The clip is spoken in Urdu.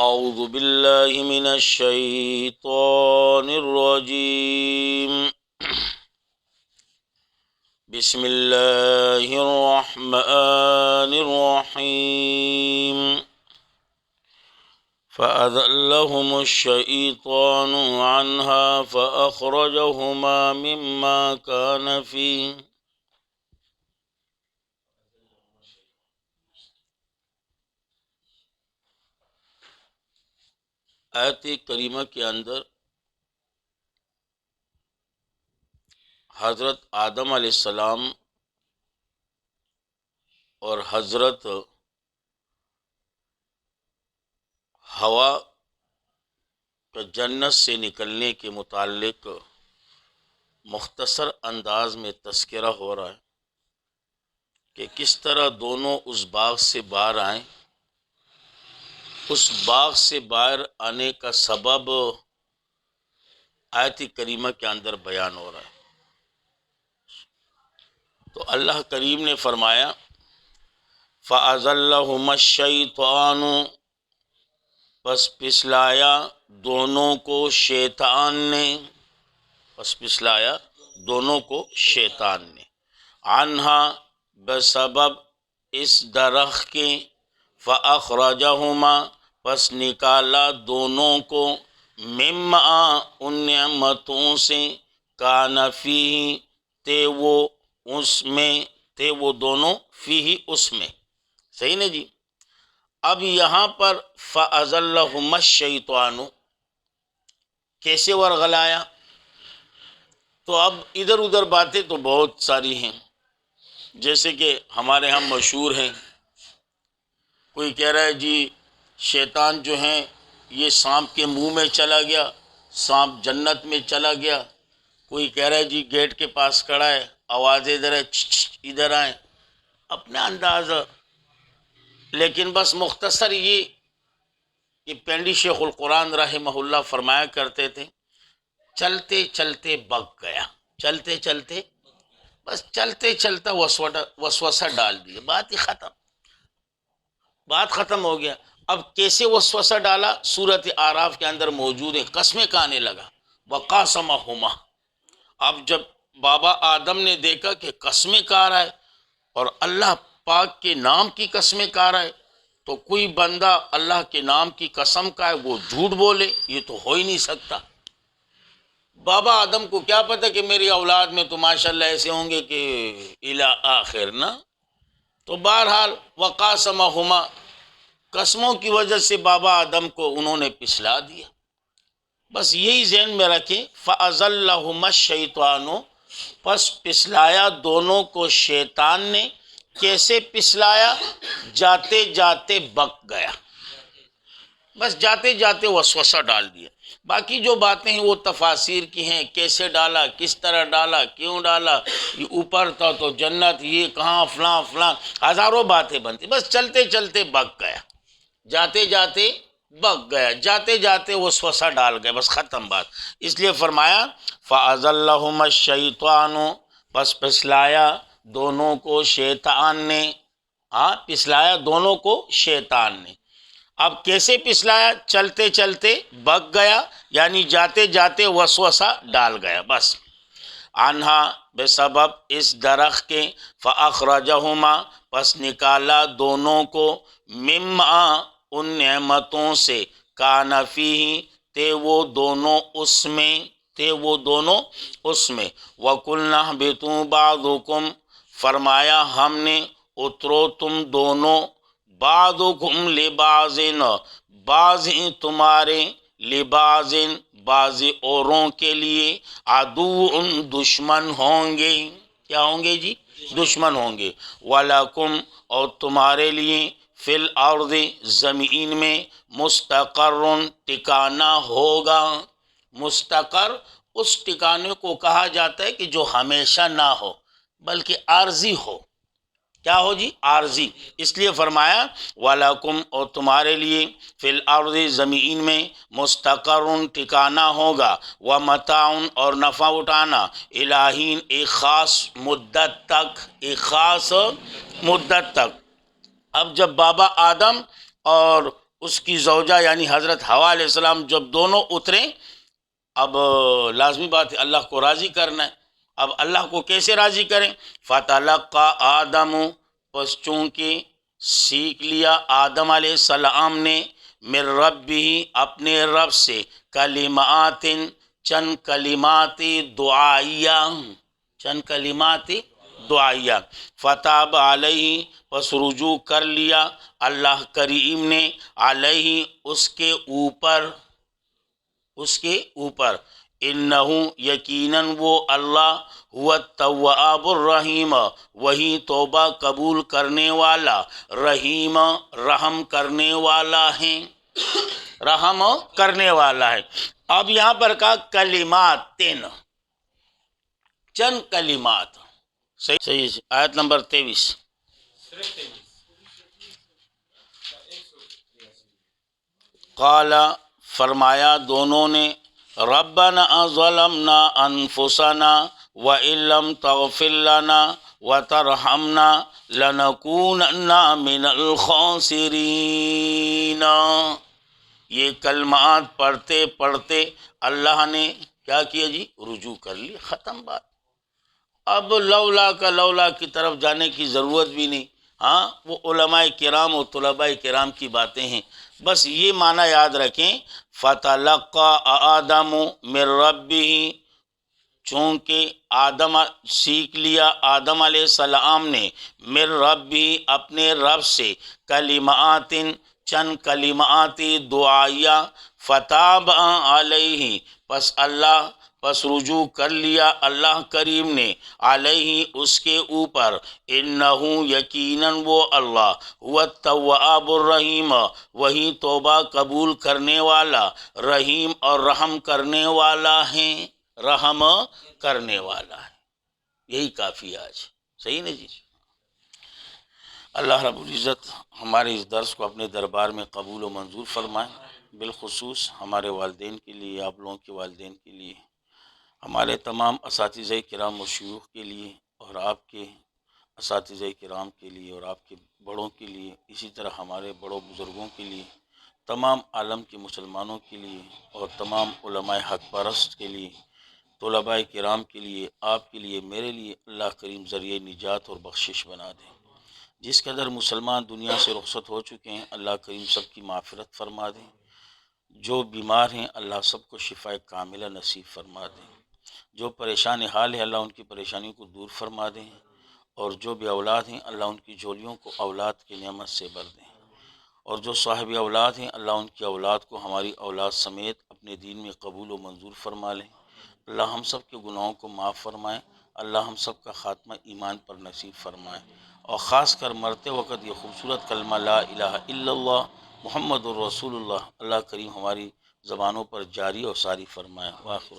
اعوذ باللہ من الشیطان الرجیم بسم اللہ الرحمن الرحیم فأذلهم الشیطان عنها فأخرجهما مما كان فيه. آیت کریمہ کے اندر حضرت آدم علیہ السلام اور حضرت حوا کا جنت سے نکلنے کے متعلق مختصر انداز میں تذکرہ ہو رہا ہے کہ کس طرح دونوں اس باغ سے باہر آئیں. اس باغ سے باہر آنے کا سبب آیت کریمہ کے اندر بیان ہو رہا ہے. تو اللہ کریم نے فرمایا فَأَزَلَّهُمَا الشَّيْطَانُ، پس پسلایا دونوں کو شیطان نے، عنہا بسبب اس درخت کے، فَأَخْرَجَهُمَا پس نکالا دونوں کو، مما ان نعمتوں سے، کان فیہ تھے وہ دونوں، فیہ اس میں. صحیح نا جی. اب یہاں پر فَأَزَلَّهُمَا الشَّيْطَانُ کیسے ورغلایا؟ تو اب ادھر ادھر باتیں تو بہت ساری ہیں، جیسے کہ ہمارے ہاں مشہور ہیں. کوئی کہہ رہا ہے جی شیطان جو ہیں یہ سانپ کے منہ میں چلا گیا، سانپ جنت میں چلا گیا. کوئی کہہ رہا ہے جی گیٹ کے پاس کھڑا ہے، آوازیں ادھر ہے، ادھر آئیں، اپنا انداز. لیکن بس مختصر یہ کہ پینڈی شیخ القرآن رحمہ اللہ فرمایا کرتے تھے چلتے چلتے بگ گیا، چلتے چلتے بس چلتے چلتا وسوسہ ڈال دیا، بات ختم ہو گیا. اب کیسے وسوسہ ڈالا؟ سورۃ اعراف کے اندر موجود ہے. قسمیں کھانے لگا، وقاسمہما. اب جب بابا آدم نے دیکھا کہ قسمیں کھا رہا ہے اور اللہ پاک کے نام کی قسمیں کھا رہا ہے، تو کوئی بندہ اللہ کے نام کی قسم کھائے وہ جھوٹ بولے، یہ تو ہو ہی نہیں سکتا. بابا آدم کو کیا پتہ کہ میری اولاد میں تو ماشاءاللہ ایسے ہوں گے کہ الی آخر نا. تو بہرحال وقاسمہما، قسموں کی وجہ سے بابا آدم کو انہوں نے پسلا دیا. بس یہی ذہن میں رکھیں، فَأَزَلَّهُمَا الشَّيْطَانُ پس پسلایا دونوں کو شیطان نے. کیسے پسلایا؟ جاتے جاتے بک گیا، بس جاتے جاتے وسوسہ ڈال دیا. باقی جو باتیں ہیں وہ تفاسیر کی ہیں، کیسے ڈالا، کس طرح ڈالا، کیوں ڈالا، یہ اوپر تھا تو جنت، یہ کہاں، فلاں فلاں، ہزاروں باتیں بنتی. بس چلتے چلتے بک گیا، جاتے جاتے بک گیا، جاتے جاتے وسوسہ ڈال گئے، بس ختم بات. اس لیے فرمایا فَأَزَلَّهُمَا الشَّيْطَانُ پس پسلایا دونوں کو شیطان نے. پسلایا دونوں کو شیطان نے. اب کیسے پسلایا؟ چلتے چلتے بک گیا، یعنی جاتے جاتے وسوسہ ڈال گیا. بس عنہا بسبب اس درخت کے، فَأَخْرَجَهُمَا پس نکالا دونوں کو، مما ان نعمتوں سے، کان فیہ تھے وہ دونوں اس میں، وَقُلْنَا اهْبِطُوا بَعْضُكُمْ فرمایا ہم نے اترو تم دونوں، بعضکم لبعض بعض تمہارے، لبعض بعض اوروں کے لیے، عدو دشمن ہوں گے. کیا ہوں گے جی؟ دشمن ہوں گے. وَلَكُمْ اور تمہارے لیے، فی الارض زمین میں، مستقر ٹھکانہ ہوگا. مستقر اس ٹھکانے کو کہا جاتا ہے کہ جو ہمیشہ نہ ہو بلکہ عارضی ہو. کیا ہو جی؟ عارضی. اس لیے فرمایا وَلَكُمْ اور تمہارے لیے، فی الارض زمین میں، مستقر ٹھکانہ ہوگا، وَمَتَاعٌ اور نفع اٹھانا، الہین ایک خاص مدت تک. اب جب بابا آدم اور اس کی زوجہ یعنی حضرت حوا علیہ السلام جب دونوں اتریں، اب لازمی بات ہے اللہ کو راضی کرنا ہے۔ اب اللہ کو کیسے راضی کریں؟ فتلقى آدم، پس چونکہ سیکھ لیا آدم علیہ السلام نے، من ربہ، اپنے رب سے، کلمات، چند کلمات دعائیہ، چند کلمات دعائیہ، فتاب علیہ، پس رجوع کر لیا اللہ کریم نے، علیہ، اس کے اوپر، اس کے اوپر، انہو، یقیناً وہ اللہ، هو التواب الرحیم، وہی توبہ قبول کرنے والا، رحیم، رحم کرنے والا ہے، رحم کرنے والا ہے۔ اب یہاں پر کہا کلمات، چند کلمات، صحیح آیت نمبر 23۔ قال، فرمایا دونوں نے، ربنا ظلمنا انفسنا وان لم تغفر لنا وترحمنا لنکونن من الخاسرین۔ یہ کلمات پڑھتے پڑھتے اللہ نے کیا کیا جی؟ رجوع کر لی، ختم بات۔ اب لولا کا لولا کی طرف جانے کی ضرورت بھی نہیں۔ ہاں وہ علماء کرام و طلباء کرام کی باتیں ہیں، بس یہ معنی یاد رکھیں، فتلقى آدم من ربہ، چونکہ آدم سیکھ لیا آدم علیہ السلام نے، من ربہ، اپنے رب سے، کلمات، چند کلمات دعائیہ، فتاب علیہ، پس رجوع کر لیا اللہ کریم نے، علیہ، اس کے اوپر، انہو، یقیناً وہ اللہ، هو التواب الرحیم، وہی توبہ قبول کرنے والا، رحیم، اور رحم کرنے والا ہے، رحم کرنے والا ہے۔ یہی کافی ہے آج، صحیح نا جی؟ اللہ رب العزت ہمارے اس درس کو اپنے دربار میں قبول و منظور فرمائے، بالخصوص ہمارے والدین کے لیے، آپ لوگوں کے والدین کے لیے، ہمارے تمام اساتذہ کرام و شیوخ کے لیے، اور آپ کے اساتذہ کرام کے لیے، اور آپ کے بڑوں کے لیے، اسی طرح ہمارے بڑوں بزرگوں کے لیے، تمام عالم کے مسلمانوں کے لیے، اور تمام علماء حق پرست کے لیے، طلباء کرام کے لیے، آپ کے لیے، میرے لیے، اللہ کریم ذریعہ نجات اور بخشش بنا دے۔ جس قدر مسلمان دنیا سے رخصت ہو چکے ہیں، اللہ کریم سب کی معافرت فرما دیں۔ جو بیمار ہیں اللہ سب کو شفاء کاملہ نصیب فرما دیں۔ جو پریشان حال ہے اللہ ان کی پریشانیوں کو دور فرما دیں، اور جو بے اولاد ہیں اللہ ان کی جھولیوں کو اولاد کی نعمت سے بھر دیں، اور جو صاحب اولاد ہیں اللہ ان کی اولاد کو ہماری اولاد سمیت اپنے دین میں قبول و منظور فرما لیں۔ اللہ ہم سب کے گناہوں کو معاف فرمائے، اللہ ہم سب کا خاتمہ ایمان پر نصیب فرمائے، اور خاص کر مرتے وقت یہ خوبصورت کلمہ لا الہ الا اللہ محمد الرسول اللہ اللہ کریم ہماری زبانوں پر جاری اور ساری فرمائے۔ وآخر